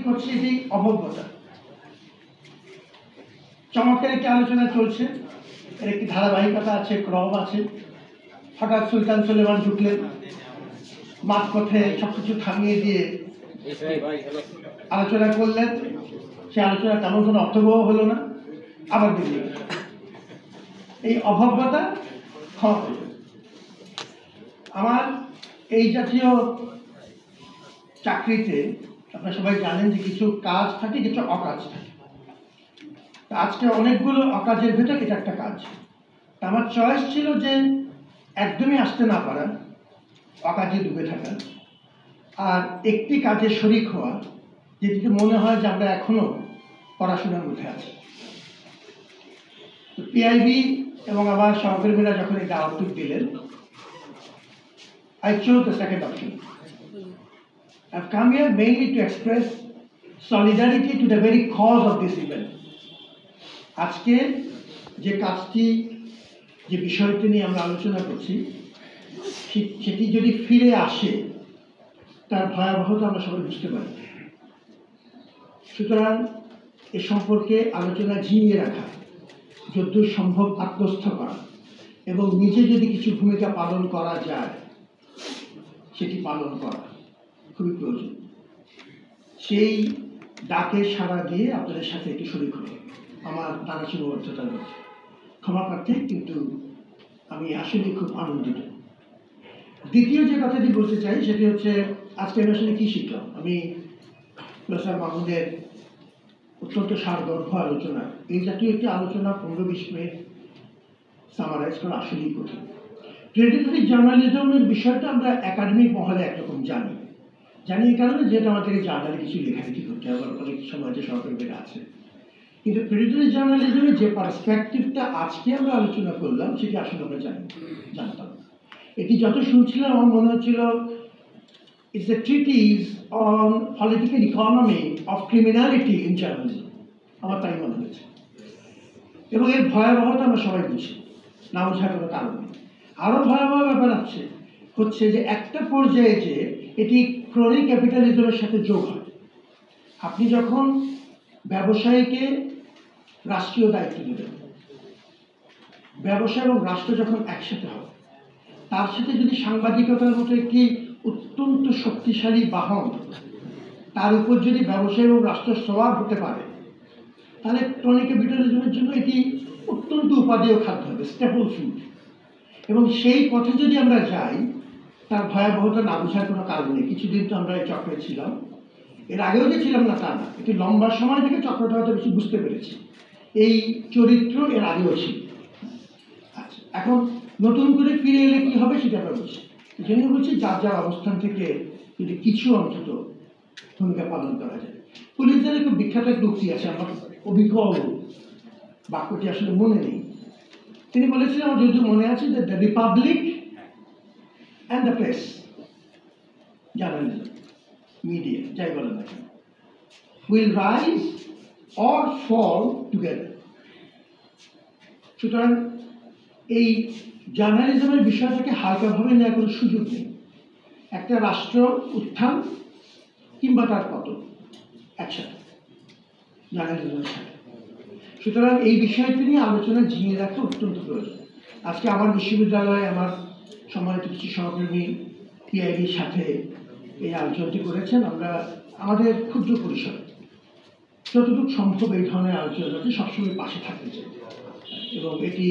হচ্ছে এটি অভব্যতা। চমৎকার একটি আলোচনা চলছে, এর একটি ধারাবাহিকতা আছে, ক্রম আছে। হঠাৎ সুলতান সুলেমান ঢুকলেন, মাঝপথে সবকিছু থামিয়ে দিয়ে আলোচনা করলেন। সে আলোচনা তেমন কোনো অর্থবহ হলো না, আবার বেরিয়ে গেল। এই অভব্যতা ক্ষমা করবে। আমার এই জাতীয় চাকরিতে আপনারা সবাই জানেন যে কিছু কাজ থাকে, কিছু অকাজ থাকে। আজকে অনেকগুলো অকাজের ভেতর এটা একটা কাজ। তা আমার চয়েস ছিল যে একদমই আসতে না পারা, অকাজে ডুবে থাকা, আর একটি কাজে শরিক হওয়া, যেটিতে মনে হয় যে আমরা এখনো পড়াশোনার মধ্যে আছি। পিআইবি এবং আমার সহকর্মীরা যখন এটা আউটপুট দিলেন, I chose the second option. I've come here mainly to express solidarity to the very cause of this event. আজকে যে কাজটি, যে বিষয়টি নিয়ে আমরা আলোচনা করছি, সেটি যদি ফিরে আসে তার ভয়াবহতা আমরা সবাই বুঝতে পারি। সুতরাং এ সম্পর্কে আলোচনা ঝিমিয়ে রাখা, যতদূর সম্ভব আত্মস্থ করা এবং নিজে যদি কিছু ভূমিকা পালন করা যায় সেটি পালন করা খুবই প্রয়োজন। সেই ডাকে সাড়া দিয়ে আপনাদের সাথে একটু শরীক হল। আমার নানা সীমাবদ্ধতা রয়েছে, ক্ষমা প্রার্থী, কিন্তু আমি আসলে খুব আনন্দিত। দ্বিতীয় যে কথাটি বলতে চাই সেটি হচ্ছে, আজকে আমি আসলে কী শিখলাম। আমি প্রফেসর মাহমুদের অত্যন্ত সারগর্ভ আলোচনা, এই জাতীয় একটি আলোচনা 15-20 মিনিট সামারাইজ করা আসলেই কঠিন। প্রেডিটরি জার্নালিজমের বিষয়টা আমরা একাডেমিক মহলে একরকম জানি এই কারণে, যেহেতু আমাদেরকে জার্নালে কিছু লেখালেখি করতে হবে, অনেক সময় যে সরকারিরা আছে। কিন্তু প্রেডিটরি জার্নালিজমের যে পার্সপেক্টিভটা আজকে আমরা আলোচনা করলাম সেটি আসলে আমরা জানতাম। এটি যত শুনছিলাম আমার মনে হচ্ছিল it's a treaties on political economy of criminality in journalism, আমার তাই মনে হয়েছে। এবং এর ভয়াবহতা আমরা সবাই বুঝি, না বোঝার কোনো কারণ নেই। আরও ভয়াবহ ব্যাপার হচ্ছে যে একটা পর্যায়ে যে এটি ক্রনি ক্যাপিটালিজমের সাথে যোগ হয়। আপনি যখন ব্যবসায়ীকে রাষ্ট্রীয় দায়িত্ব দেবেন, ব্যবসা এবং রাষ্ট্র যখন একসাথে হবে, তার সাথে যদি সাংবাদিকতার মতো একটি অত্যন্ত শক্তিশালী বাহন, তার উপর যদি ব্যবসা এবং রাষ্ট্র সওয়ার হতে পারে, তাহলে ক্রনি ক্যাপিটালিজমের জন্য এটি অত্যন্ত উপাদেয় খাদ্য হবে, স্টেপল ফুড। এবং সেই পথে যদি আমরা যাই, তার ভয়াবহতা না বোঝার কোনো কারণ নেই। কিছুদিন তো আমরা এই চক্রে ছিলাম, এর আগেও যে ছিলাম না তা না, একটি লম্বা সময় থেকে চক্রটা হয়তো বেশি বুঝতে পেরেছি। এই চরিত্র এর আগেও ছিল। আচ্ছা, এখন নতুন করে ফিরে এলে কি হবে সেটা আমরা বুঝি। এই জন্য বলছি, যার যার অবস্থান থেকে যদি কিছু অন্তত ভূমিকা পালন করা যায়। পুলিশদের খুব বিখ্যাত এক উক্তি আছে, আমার অভিজ্ঞ বাক্যটি আসলে মনে নেই। তিনি বলেছিলেন, আমার যেহেতু মনে আছে, যে the republic and the press, journalism, media, যাই বলেন না কেন, will rise or fall together. সুতরাং এই জার্নালিজমের বিষয়টাকে হালকাভাবে নেওয়ার কোনো সুযোগ নেই। একটা রাষ্ট্র উত্থান কিংবা তার পতন একসাথে জার্নালিজমের সাথে। সুতরাং এই বিষয়টি নিয়ে আলোচনা ঝিমিয়ে রাখা অত্যন্ত প্রয়োজন। আজকে আমার বিশ্ববিদ্যালয়ে আমার সম্মানিত কিছু সহকর্মী পিআইবির সাথে এই আলোচনাটি করেছেন। আমরা আমাদের ক্ষুদ্র পরিসরে যতটুকু সম্ভব এই ধরনের আলোচনাটি সবসময় পাশে থাকতে চাই, এবং এটি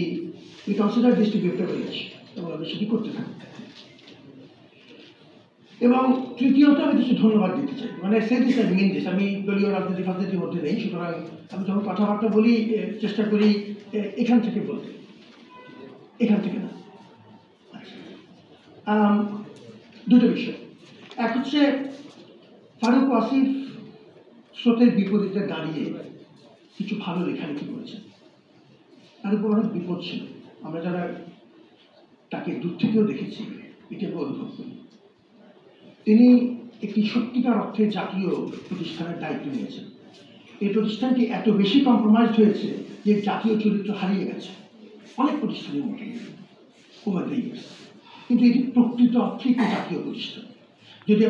we consider this to be privilege, এবং আমরা সেটি করতে থাকি। এবং তৃতীয়ত আমি কিছু ধন্যবাদ দিতে চাই, মানে সেদিস আই মিন দিস। আমি দলীয় রাজনীতির মধ্যে নেই, সুতরাং আমি যখন কথাবার্তা বলি চেষ্টা করি এখান থেকে বলতে, এখান থেকে না। দুটো বিষয়। এক হচ্ছে, ফারুক ওয়াসিফ স্রোতের বিপরীতে দাঁড়িয়ে কিছু ভালো লেখালেখি করেছেন। তার উপর অনেক বিপদ ছিল, আমরা যারা তাকে দূর থেকেও দেখেছি এটাকে অনুভব করি। তিনি একটি সত্যিকার অর্থে জাতীয় প্রতিষ্ঠানের দায়িত্ব নিয়েছেন। এই প্রতিষ্ঠানটি এত বেশি কম্প্রোমাইজড হয়েছে যে জাতীয় চরিত্র হারিয়ে গেছে অনেক প্রতিষ্ঠানের মধ্যে ওভার দ্য ইয়ার্স। কিন্তু এটি প্রকৃত অর্থে একটি জাতীয় প্রতিষ্ঠান। যদি